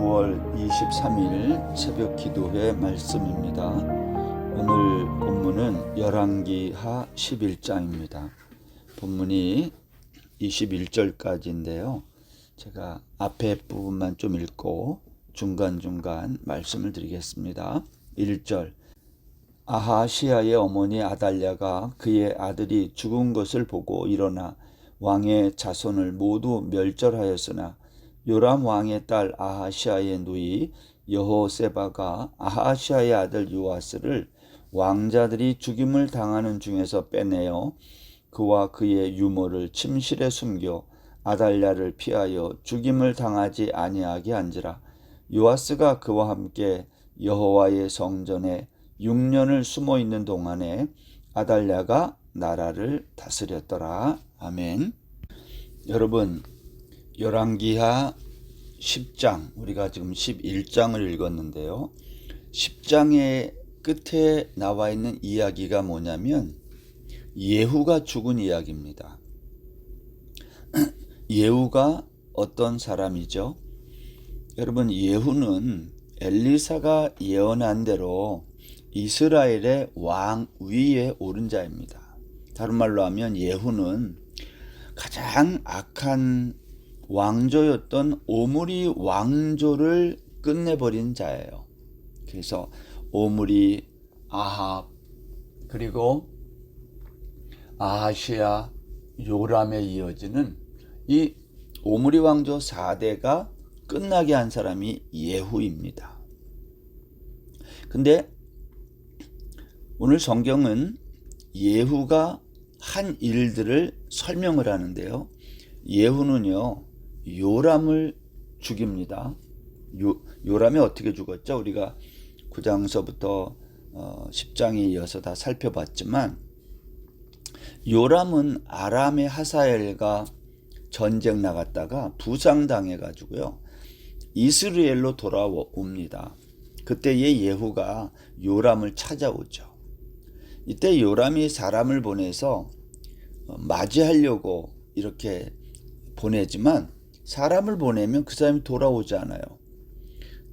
9월 23일 새벽 기도회 말씀입니다. 오늘 본문은 열왕기하 11장입니다. 본문이 21절까지인데요. 제가 앞에 부분만 좀 읽고 중간중간 말씀을 드리겠습니다. 1절, 아하시아의 어머니 아달랴가 그의 아들이 죽은 것을 보고 일어나 왕의 자손을 모두 멸절하였으나 요람 왕의 딸 아하시아의 누이 여호세바가 아하시아의 아들 요아스를 왕자들이 죽임을 당하는 중에서 빼내어 그와 그의 유모를 침실에 숨겨 아달랴를 피하여 죽임을 당하지 아니하게 한지라. 요아스가 그와 함께 여호와의 성전에 6년을 숨어 있는 동안에 아달랴가 나라를 다스렸더라. 아멘. 여러분, 열왕기하 10장, 우리가 지금 11장을 읽었는데요. 10장의 끝에 나와 있는 이야기가 뭐냐면 예후가 죽은 이야기입니다. 예후가 어떤 사람이죠? 여러분, 예후는 엘리사가 예언한 대로 이스라엘의 왕 위에 오른 자입니다. 다른 말로 하면 예후는 가장 악한 왕조였던 오므리 왕조를 끝내버린 자예요. 그래서 오므리, 아합, 그리고 아하시아, 요람에 이어지는 이 오므리 왕조 4대가 끝나게 한 사람이 예후입니다. 근데 오늘 성경은 예후가 한 일들을 설명을 하는데요. 예후는요, 요람을 죽입니다. 요람이 어떻게 죽었죠? 우리가 9장서부터 10장에 이어서 다 살펴봤지만, 요람은 아람의 하사엘과 전쟁 나갔다가 부상당해 가지고요, 이스라엘로 돌아옵니다. 그때의 예후가 요람을 찾아오죠. 이때 요람이 사람을 보내서 맞이하려고 이렇게 보내지만, 사람을 보내면 그 사람이 돌아오지 않아요.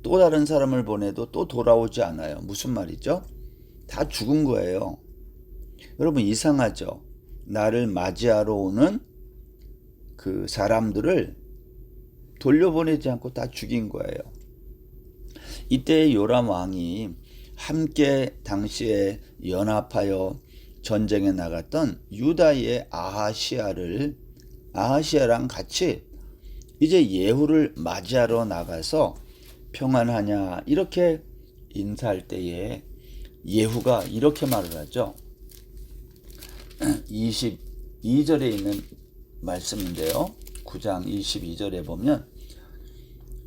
또 다른 사람을 보내도 또 돌아오지 않아요. 무슨 말이죠? 다 죽은 거예요. 여러분, 이상하죠? 나를 맞이하러 오는 그 사람들을 돌려보내지 않고 다 죽인 거예요. 이때 요람 왕이 함께 당시에 연합하여 전쟁에 나갔던 유다의 아하시아랑 같이 이제 예후를 맞이하러 나가서 평안하냐 이렇게 인사할 때에 예후가 이렇게 말을 하죠. 22절에 있는 말씀인데요. 9장 22절에 보면,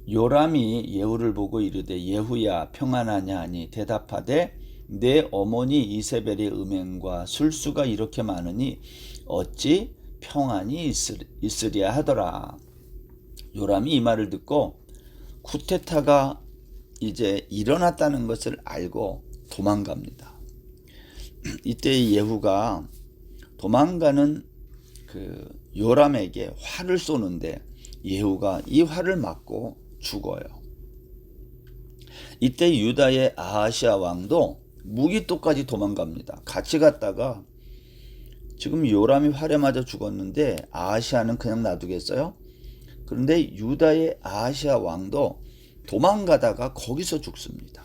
요람이 예후를 보고 이르되 예후야 평안하냐 하니 대답하되 내 어머니 이세벨의 음행과 술수가 이렇게 많으니 어찌 평안이 있으랴 하더라. 요람이 이 말을 듣고 쿠데타가 이제 일어났다는 것을 알고 도망갑니다. 이때 예후가 도망가는 그 요람에게 활을 쏘는데 예후가 이 활을 맞고 죽어요. 이때 유다의 아하시아 왕도 무기토까지 도망갑니다. 같이 갔다가 지금 요람이 활에 맞아 죽었는데 아하시아는 그냥 놔두겠어요? 그런데 유다의 아하시아 왕도 도망가다가 거기서 죽습니다.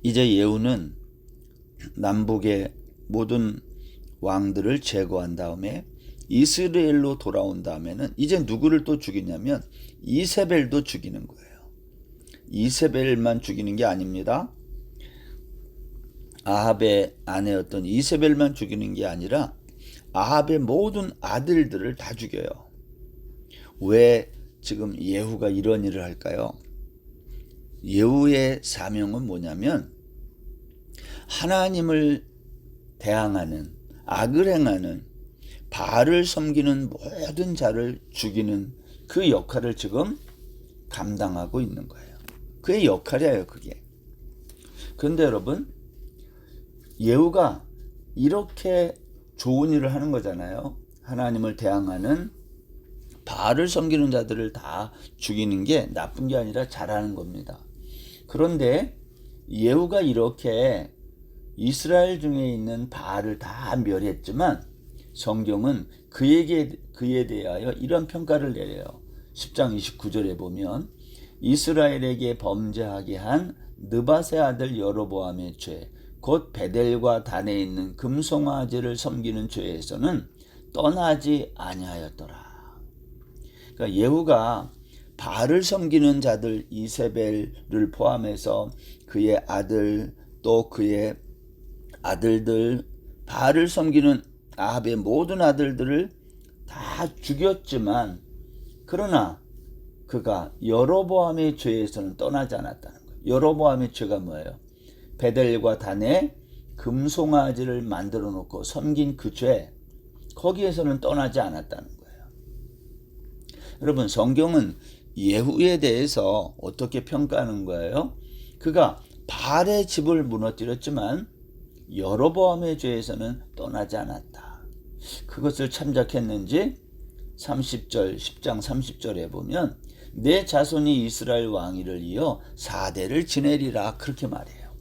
이제 예후는 남북의 모든 왕들을 제거한 다음에 이스라엘로 돌아온 다음에는 이제 누구를 또 죽이냐면 이세벨도 죽이는 거예요. 이세벨만 죽이는 게 아닙니다. 아합의 아내였던 이세벨만 죽이는 게 아니라 아합의 모든 아들들을 다 죽여요. 왜 지금 예후가 이런 일을 할까요? 예후의 사명은 뭐냐면 하나님을 대항하는, 악을 행하는, 바알을 섬기는 모든 자를 죽이는 그 역할을 지금 감당하고 있는 거예요. 그의 역할이에요, 그게. 그런데 여러분, 예후가 이렇게 좋은 일을 하는 거잖아요. 하나님을 대항하는, 바알을 섬기는 자들을 다 죽이는 게 나쁜 게 아니라 잘하는 겁니다. 그런데 예후가 이렇게 이스라엘 중에 있는 바알을 다 멸했지만 성경은 그에 대하여 이런 평가를 내려요. 10장 29절에 보면 이스라엘에게 범죄하게 한 느밧의 아들 여로보암의 죄, 곧 베델과 단에 있는 금송아지를 섬기는 죄에서는 떠나지 아니하였더라. 그러니까 예후가 바알을 섬기는 자들 이세벨을 포함해서 그의 아들 또 그의 아들들 바알을 섬기는 아합의 모든 아들들을 다 죽였지만 그러나 그가 여로보암의 죄에서는 떠나지 않았다는 거예요. 여로보암의 죄가 뭐예요? 베델과 단에 금송아지를 만들어 놓고 섬긴 그 죄, 거기에서는 떠나지 않았다는 거예요. 여러분, 성경은 예후에 대해서 어떻게 평가하는 거예요? 그가 바알의 집을 무너뜨렸지만 여로보암의 죄에서는 떠나지 않았다. 그것을 참작했는지 30절 10장 30절에 보면 내 자손이 이스라엘 왕위를 이어 4대를 지내리라 그렇게 말해요.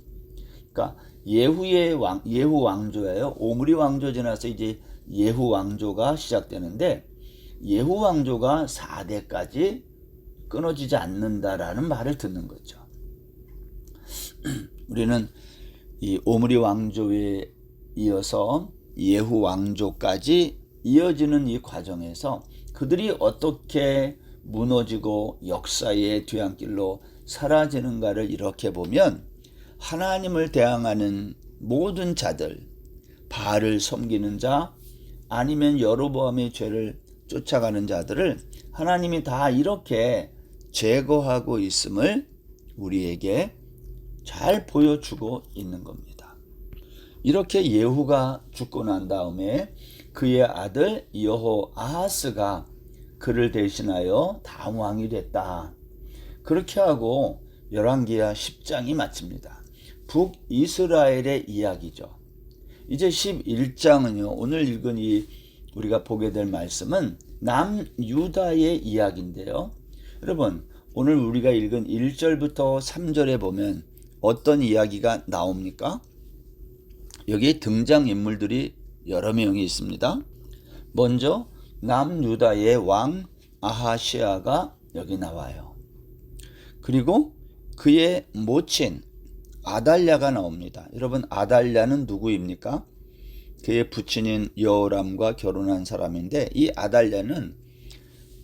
그러니까 예후 왕조예요. 오므리 왕조 지나서 이제 예후 왕조가 시작되는데 예후 왕조가 4대까지 끊어지지 않는다라는 말을 듣는 거죠. 우리는 이 오므리 왕조에 이어서 예후 왕조까지 이어지는 이 과정에서 그들이 어떻게 무너지고 역사의 뒤안길로 사라지는가를 이렇게 보면 하나님을 대항하는 모든 자들, 바알을 섬기는 자 아니면 여로보암의 죄를 쫓아가는 자들을 하나님이 다 이렇게 제거하고 있음을 우리에게 잘 보여주고 있는 겁니다. 이렇게 예후가 죽고 난 다음에 그의 아들 여호아하스가 그를 대신하여 다음 왕이 됐다. 그렇게 하고 열왕기하 10장이 마칩니다. 북이스라엘의 이야기죠. 이제 11장은요. 오늘 읽은 우리가 보게 될 말씀은 남유다의 이야기인데요. 여러분, 오늘 우리가 읽은 1절부터 3절에 보면 어떤 이야기가 나옵니까? 여기 등장인물들이 여러 명이 있습니다. 먼저 남유다의 왕 아하시아가 여기 나와요. 그리고 그의 모친 아달랴가 나옵니다. 여러분, 아달랴는 누구입니까? 그의 부친인 여호람과 결혼한 사람인데 이 아달랴는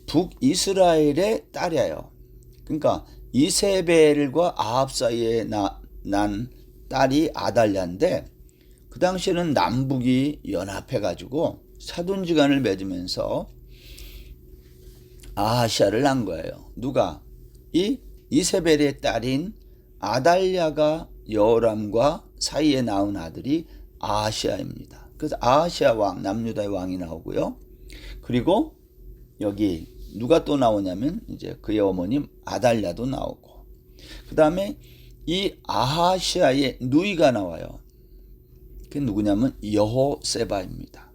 북이스라엘의 딸이에요. 그러니까 이세벨과 아합 사이에 난 딸이 아달랴인데 그 당시에는 남북이 연합해가지고 사돈지간을 맺으면서 아하시아를 낳은 거예요. 누가? 이세벨의 딸인 아달랴가 여호람과 사이에 낳은 아들이 아하시아입니다. 그래서 아하시아 왕, 남유다의 왕이 나오고요. 그리고 여기 누가 또 나오냐면 이제 그의 어머님 아달랴도 나오고, 그 다음에 이 아하시아의 누이가 나와요. 그게 누구냐면 여호세바입니다.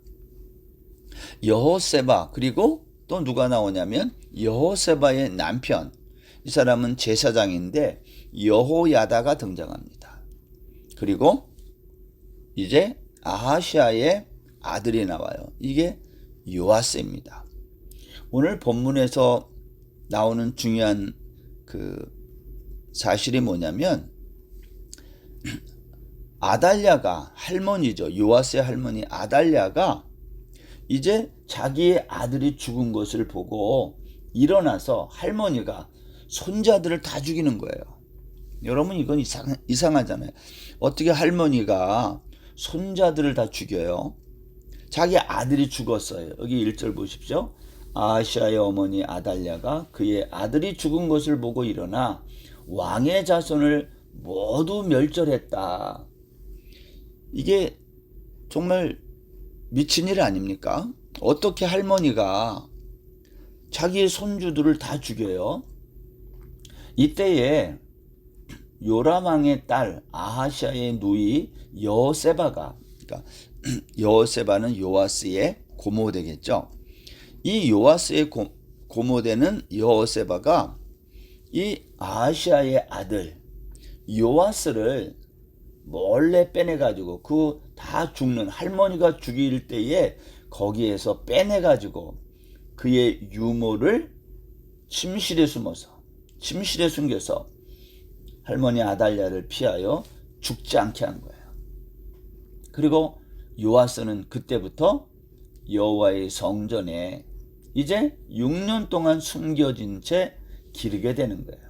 여호세바, 그리고 또 누가 나오냐면 여호세바의 남편, 이 사람은 제사장인데 여호야다가 등장합니다. 그리고 이제 아하시아의 아들이 나와요. 이게 요아스입니다. 오늘 본문에서 나오는 중요한 그 사실이 뭐냐면 아달랴가 할머니죠. 요아스의 할머니 아달랴가 이제 자기의 아들이 죽은 것을 보고 일어나서 할머니가 손자들을 다 죽이는 거예요. 여러분, 이건 이상하잖아요. 어떻게 할머니가 손자들을 다 죽여요? 자기 아들이 죽었어요. 여기 1절 보십시오. 아하시아의 어머니 아달랴가 그의 아들이 죽은 것을 보고 일어나 왕의 자손을 모두 멸절했다. 이게 정말 미친 일 아닙니까? 어떻게 할머니가 자기의 손주들을 다 죽여요? 이때에 요람왕의 딸 아하시아의 누이 여세바가, 그러니까 여세바는 요아스의 고모 되겠죠. 이 요아스의 고모되는 여호세바가 이 아하시아의 아들 요아스를 몰래 빼내가지고 그 다 죽는 할머니가 죽일 때에 거기에서 빼내가지고 그의 유모를 침실에 숨겨서 할머니 아달랴를 피하여 죽지 않게 한 거예요. 그리고 요아스는 그때부터 여호와의 성전에 이제 6년 동안 숨겨진 채 기르게 되는 거예요.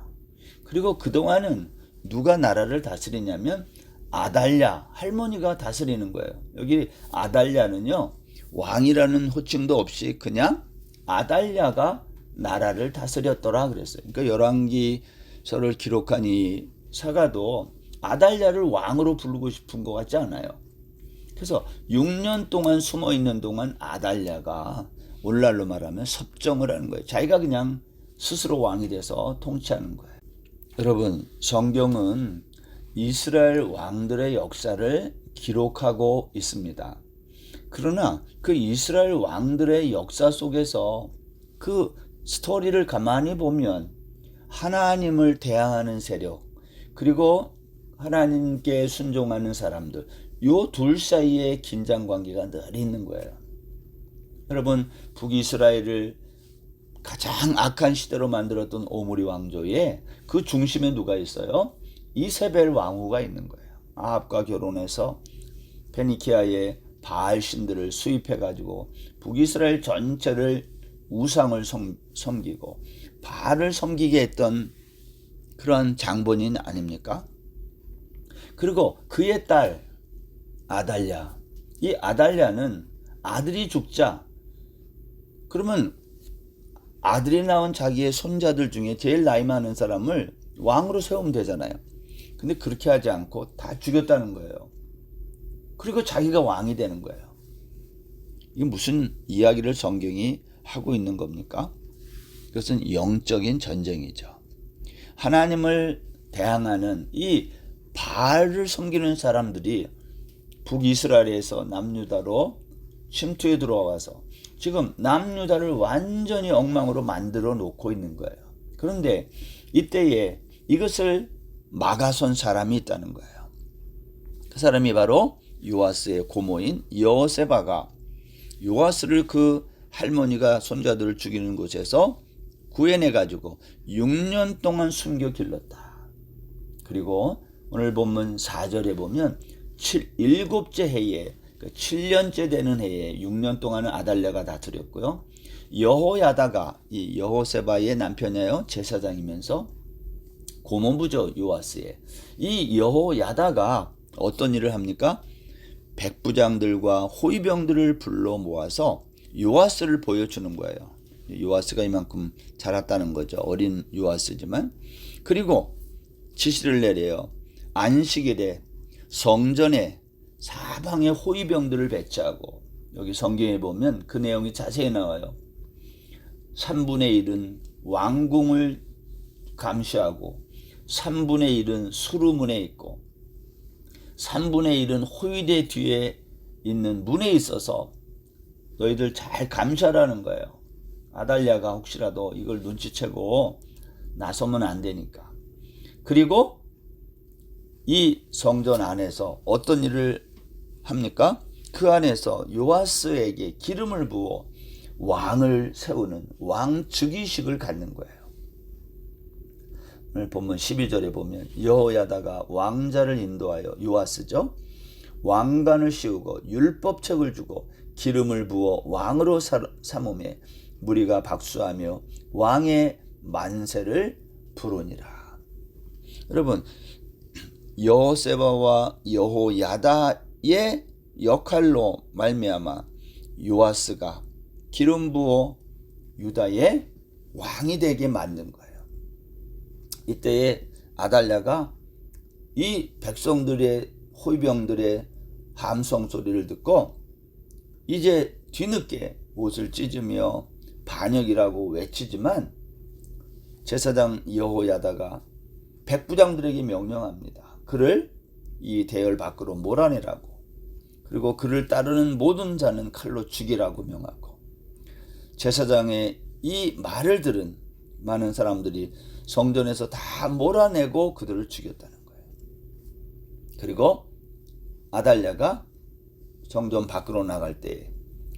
그리고 그동안은 누가 나라를 다스리냐면 아달랴 할머니가 다스리는 거예요. 여기 아달랴는요 왕이라는 호칭도 없이 그냥 아달랴가 나라를 다스렸더라 그랬어요. 그러니까 열왕기서를 기록한 이 사가도 아달랴를 왕으로 부르고 싶은 것 같지 않아요. 그래서 6년 동안 숨어 있는 동안 아달랴가 오늘날로 말하면 섭정을 하는 거예요. 자기가 그냥 스스로 왕이 돼서 통치하는 거예요. 여러분, 성경은 이스라엘 왕들의 역사를 기록하고 있습니다. 그러나 그 이스라엘 왕들의 역사 속에서 그 스토리를 가만히 보면 하나님을 대항하는 세력 그리고 하나님께 순종하는 사람들 요 둘 사이에 긴장 관계가 늘 있는 거예요. 여러분, 북이스라엘을 가장 악한 시대로 만들었던 오므리 왕조에 그 중심에 누가 있어요? 이세벨 왕후가 있는 거예요. 아합과 결혼해서 페니키아의 바알 신들을 수입해가지고 북이스라엘 전체를 우상을 섬기고 바알을 섬기게 했던 그런 장본인 아닙니까? 그리고 그의 딸 아달랴, 이 아달랴는 아들이 죽자 그러면 아들이 낳은 자기의 손자들 중에 제일 나이 많은 사람을 왕으로 세우면 되잖아요. 근데 그렇게 하지 않고 다 죽였다는 거예요. 그리고 자기가 왕이 되는 거예요. 이게 무슨 이야기를 성경이 하고 있는 겁니까? 그것은 영적인 전쟁이죠. 하나님을 대항하는 이 바알을 섬기는 사람들이 북이스라엘에서 남유다로 침투해 들어와서 지금 남유다를 완전히 엉망으로 만들어 놓고 있는 거예요. 그런데 이때에 이것을 막아선 사람이 있다는 거예요. 그 사람이 바로 요아스의 고모인 여호세바가 요아스를 그 할머니가 손자들을 죽이는 곳에서 구해내가지고 6년 동안 숨겨 길렀다. 그리고 오늘 본문 4절에 보면 7째 해에 7년째 되는 해에 6년 동안은 아달랴가 다스렸고요. 여호야다가 이 여호세바의 남편이에요. 제사장이면서 고모부죠. 요아스의. 이 여호야다가 어떤 일을 합니까? 백부장들과 호위병들을 불러 모아서 요아스를 보여주는 거예요. 요아스가 이만큼 자랐다는 거죠. 어린 요아스지만. 그리고 지시를 내려요. 안식일에 성전에 사방에 호위병들을 배치하고 여기 성경에 보면 그 내용이 자세히 나와요. 3분의 1은 왕궁을 감시하고 3분의 1은 수루문에 있고 3분의 1은 호위대 뒤에 있는 문에 있어서 너희들 잘 감시하라는 거예요. 아달랴가 혹시라도 이걸 눈치채고 나서면 안 되니까. 그리고 이 성전 안에서 어떤 일을 합니까? 그 안에서 요아스에게 기름을 부어 왕을 세우는 왕 즉위식을 갖는 거예요. 오늘 본문 12절에 보면 여호야다가 왕자를 인도하여 요아스죠. 왕관을 씌우고 율법책을 주고 기름을 부어 왕으로 삼음에 무리가 박수하며 왕의 만세를 부르니라. 여러분, 여호세바와 여호야다의 역할로 말미암아 요아스가 기름 부어 유다의 왕이 되게 만든 거예요. 이때에 아달랴가 이 백성들의 호위병들의 함성 소리를 듣고 이제 뒤늦게 옷을 찢으며 반역이라고 외치지만 제사장 여호야다가 백부장들에게 명령합니다. 그를 이 대열 밖으로 몰아내라고, 그리고 그를 따르는 모든 자는 칼로 죽이라고 명하고, 제사장의 이 말을 들은 많은 사람들이 성전에서 다 몰아내고 그들을 죽였다는 거예요. 그리고 아달랴가 성전 밖으로 나갈 때,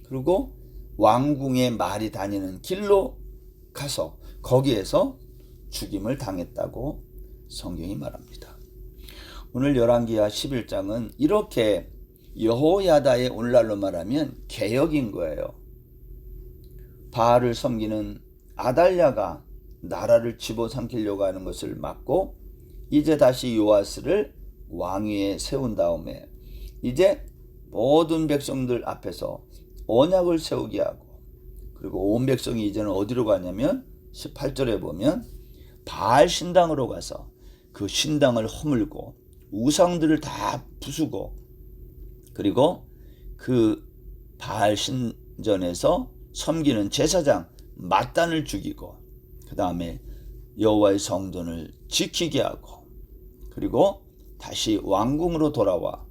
그리고 왕궁의 말이 다니는 길로 가서 거기에서 죽임을 당했다고 성경이 말합니다. 오늘 열왕기하 11장은 이렇게 여호야다의 오늘날로 말하면 개혁인 거예요. 바알을 섬기는 아달랴가 나라를 집어삼키려고 하는 것을 막고 이제 다시 요아스를 왕위에 세운 다음에 이제 모든 백성들 앞에서 언약을 세우게 하고, 그리고 온 백성이 이제는 어디로 가냐면 18절에 보면 바알 신당으로 가서 그 신당을 허물고 우상들을 다 부수고, 그리고 그 바알 신전에서 섬기는 제사장 맏단을 죽이고, 그 다음에 여호와의 성전을 지키게 하고, 그리고 다시 왕궁으로 돌아와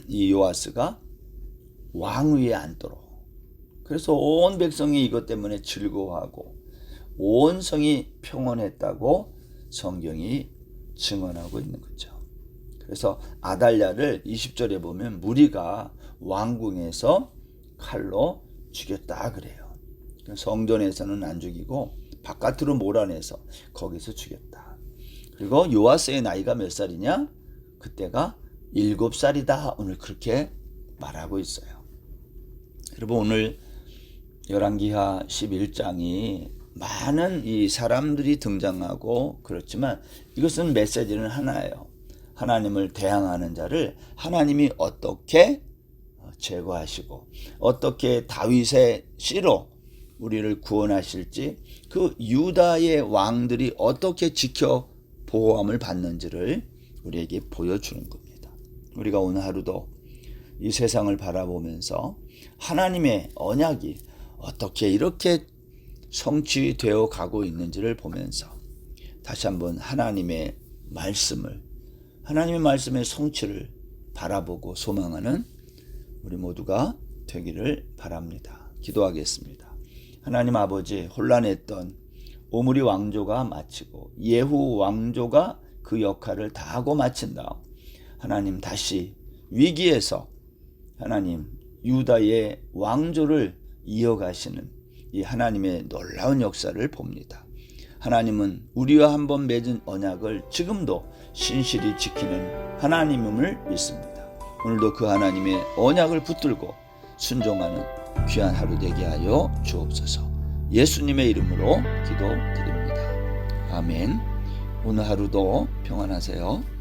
이 요아스가 왕위에 앉도록, 그래서 온 백성이 이것 때문에 즐거워하고 온 성이 평온했다고 성경이 증언하고 있는 거죠. 그래서 아달랴를 20절에 보면 무리가 왕궁에서 칼로 죽였다 그래요. 성전에서는 안 죽이고 바깥으로 몰아내서 거기서 죽였다. 그리고 요아스의 나이가 몇 살이냐? 그때가 7살이다. 오늘 그렇게 말하고 있어요. 여러분, 오늘 열왕기하 11장이 많은 이 사람들이 등장하고 그렇지만 이것은 메시지는 하나예요. 하나님을 대항하는 자를 하나님이 어떻게 제거하시고 어떻게 다윗의 씨로 우리를 구원하실지, 그 유다의 왕들이 어떻게 지켜 보호함을 받는지를 우리에게 보여주는 겁니다. 우리가 오늘 하루도 이 세상을 바라보면서 하나님의 언약이 어떻게 이렇게 성취되어 가고 있는지를 보면서 다시 한번 하나님의 말씀의 성취를 바라보고 소망하는 우리 모두가 되기를 바랍니다. 기도하겠습니다. 하나님 아버지, 혼란했던 오므리 왕조가 마치고 예후 왕조가 그 역할을 다 하고 마친 다음 하나님 다시 위기에서 하나님 유다의 왕조를 이어가시는 이 하나님의 놀라운 역사를 봅니다. 하나님은 우리와 한번 맺은 언약을 지금도 신실히 지키는 하나님임을 믿습니다. 오늘도 그 하나님의 언약을 붙들고 순종하는 귀한 하루 되게 하여 주옵소서. 예수님의 이름으로 기도드립니다. 아멘. 오늘 하루도 평안하세요.